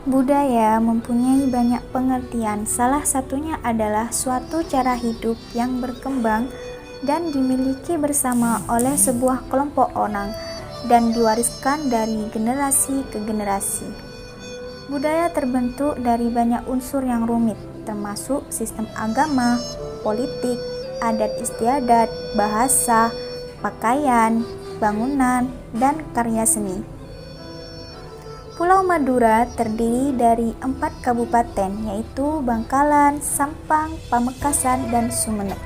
Budaya mempunyai banyak pengertian, salah satunya adalah suatu cara hidup yang berkembang dan dimiliki bersama oleh sebuah kelompok orang dan diwariskan dari generasi ke generasi. Budaya terbentuk dari banyak unsur yang rumit, termasuk sistem agama, politik, adat istiadat, bahasa, pakaian, bangunan, dan karya seni. Pulau Madura terdiri dari 4 kabupaten, yaitu Bangkalan, Sampang, Pamekasan, dan Sumeneb.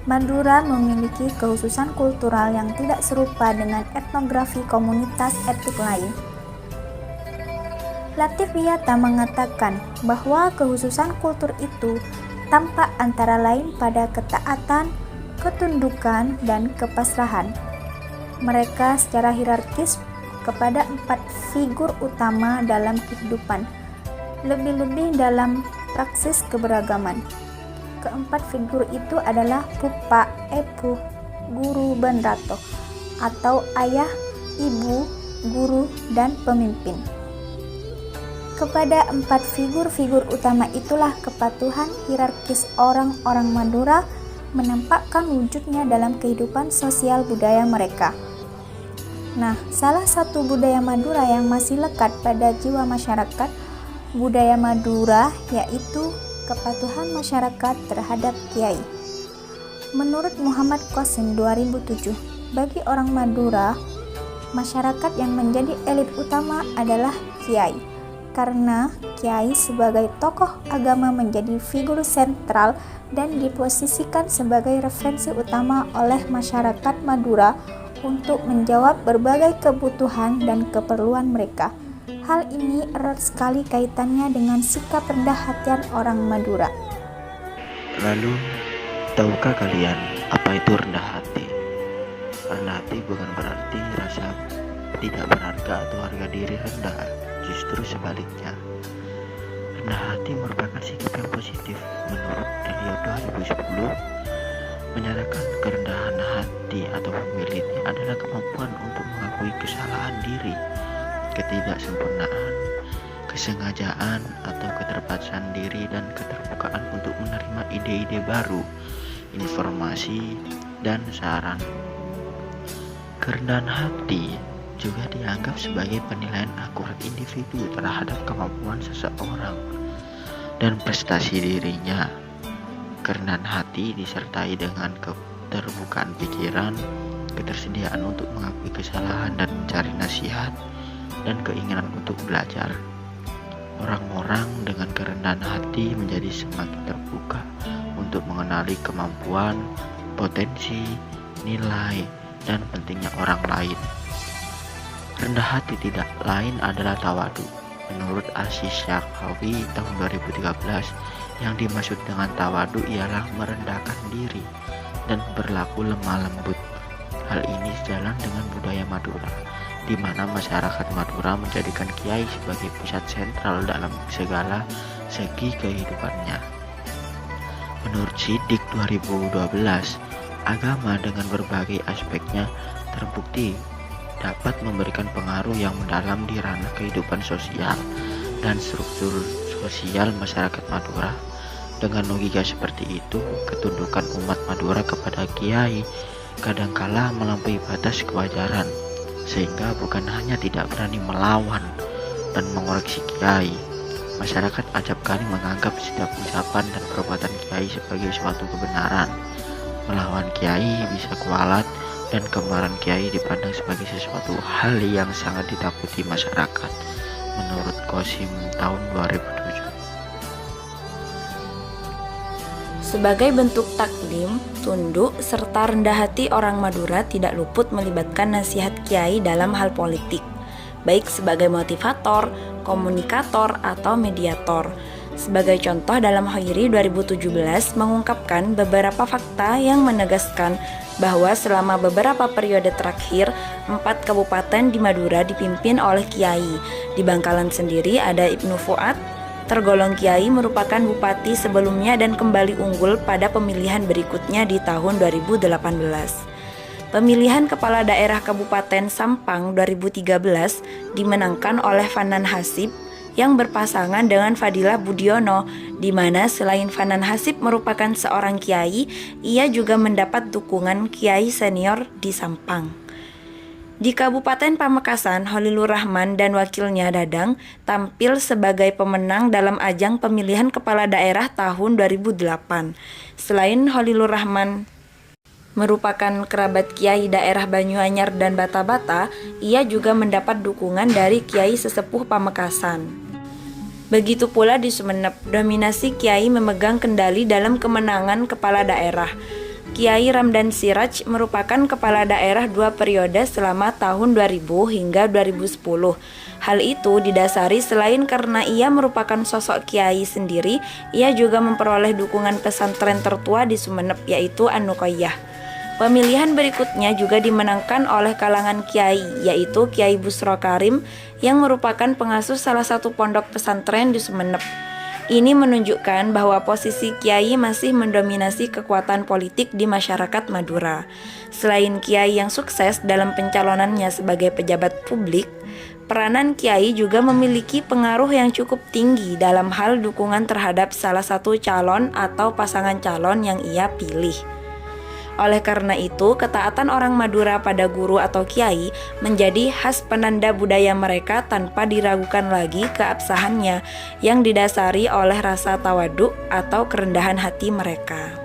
Madura memiliki kekhususan kultural yang tidak serupa dengan etnografi komunitas etnik lain. Latif Wiyata mengatakan bahwa kekhususan kultur itu tampak antara lain pada ketaatan, ketundukan, dan kepasrahan. Mereka secara hierarkis kepada 4 figur utama dalam kehidupan, lebih-lebih dalam praksis keberagaman. Keempat figur itu adalah Pupa, Epuh, Guru, Banrato, atau ayah, ibu, guru, dan pemimpin. Kepada 4 figur-figur utama itulah kepatuhan hierarkis orang-orang Madura menampakkan wujudnya dalam kehidupan sosial budaya mereka. Nah, salah satu budaya Madura yang masih lekat pada jiwa masyarakat budaya Madura yaitu kepatuhan masyarakat terhadap kiai. Menurut Muhammad Qasim 2007, bagi orang Madura, masyarakat yang menjadi elit utama adalah kiai, karena kiai sebagai tokoh agama menjadi figur sentral dan diposisikan sebagai referensi utama oleh masyarakat Madura untuk menjawab berbagai kebutuhan dan keperluan mereka. Hal ini erat sekali kaitannya dengan sikap rendah hatian orang Madura. Lalu, tahukah kalian apa itu rendah hati? Rendah hati bukan berarti rasa tidak berharga atau harga diri rendah, justru sebaliknya. Rendah hati merupakan sikap yang positif. Menurut Elliot 2010, menyatakan kerendahan hati atau humility adalah kemampuan untuk mengakui kesalahan diri, ketidaksempurnaan, kesengajaan atau keterbatasan diri, dan keterbukaan untuk menerima ide-ide baru, informasi, dan saran. Kerendahan hati juga dianggap sebagai penilaian akurat individu terhadap kemampuan seseorang dan prestasi dirinya. Kerendahan hati disertai dengan keterbukaan pikiran, ketersediaan untuk mengakui kesalahan dan mencari nasihat, dan keinginan untuk belajar. Orang-orang dengan kerendahan hati menjadi semakin terbuka untuk mengenali kemampuan, potensi, nilai, dan pentingnya orang lain. Rendah hati tidak lain adalah tawadu. Menurut Aziz Syarkawi tahun 2013, yang dimaksud dengan tawadu ialah merendahkan diri dan berlaku lemah lembut. Hal ini sejalan dengan budaya Madura, di mana masyarakat Madura menjadikan kiai sebagai pusat sentral dalam segala segi kehidupannya. Menurut Sidik 2012, agama dengan berbagai aspeknya terbukti dapat memberikan pengaruh yang mendalam di ranah kehidupan sosial dan struktur sosial masyarakat Madura. Dengan logika seperti itu, ketundukan umat Madura kepada kiai kadangkala melampaui batas kewajaran, sehingga bukan hanya tidak berani melawan dan mengoreksi kiai, masyarakat acap kali menganggap setiap ucapan dan perbuatan kiai sebagai suatu kebenaran. Melawan kiai bisa kualat, dan kemarahan kiai dipandang sebagai sesuatu hal yang sangat ditakuti masyarakat. Menurut Qasim tahun 2007. Sebagai bentuk taklim, tunduk, serta rendah hati orang Madura tidak luput melibatkan nasihat kiai dalam hal politik, baik sebagai motivator, komunikator, atau mediator. Sebagai contoh, dalam Khairi 2017 mengungkapkan beberapa fakta yang menegaskan bahwa selama beberapa periode terakhir 4 kabupaten di Madura dipimpin oleh kiai. Di Bangkalan sendiri ada Ibnu Fuad, tergolong kiai, merupakan bupati sebelumnya dan kembali unggul pada pemilihan berikutnya di tahun 2018. Pemilihan kepala daerah Kabupaten Sampang 2013 dimenangkan oleh Fanan Hasib yang berpasangan dengan Fadilah Budiono, di mana selain Fanan Hasib merupakan seorang kiai, ia juga mendapat dukungan kiai senior di Sampang. Di Kabupaten Pamekasan, Holilur Rahman dan wakilnya Dadang tampil sebagai pemenang dalam ajang pemilihan kepala daerah tahun 2008. Selain Holilur Rahman merupakan kerabat kiai daerah Banyuanyar dan Bata-Bata, ia juga mendapat dukungan dari kiai sesepuh Pamekasan. Begitu pula di Sumeneb, dominasi kiai memegang kendali dalam kemenangan kepala daerah. Kiai Ramdan Siraj merupakan kepala daerah 2 periode selama tahun 2000 hingga 2010. Hal itu didasari selain karena ia merupakan sosok kiai sendiri, ia juga memperoleh dukungan pesantren tertua di Sumeneb, yaitu An-Nuqayyah. Pemilihan berikutnya juga dimenangkan oleh kalangan kiai, yaitu Kiai Busro Karim yang merupakan pengasuh salah satu pondok pesantren di Sumeneb. Ini menunjukkan bahwa posisi kiai masih mendominasi kekuatan politik di masyarakat Madura. Selain kiai yang sukses dalam pencalonannya sebagai pejabat publik, peranan kiai juga memiliki pengaruh yang cukup tinggi dalam hal dukungan terhadap salah satu calon atau pasangan calon yang ia pilih. Oleh karena itu, ketaatan orang Madura pada guru atau kiai menjadi khas penanda budaya mereka tanpa diragukan lagi keabsahannya yang didasari oleh rasa tawaduk atau kerendahan hati mereka.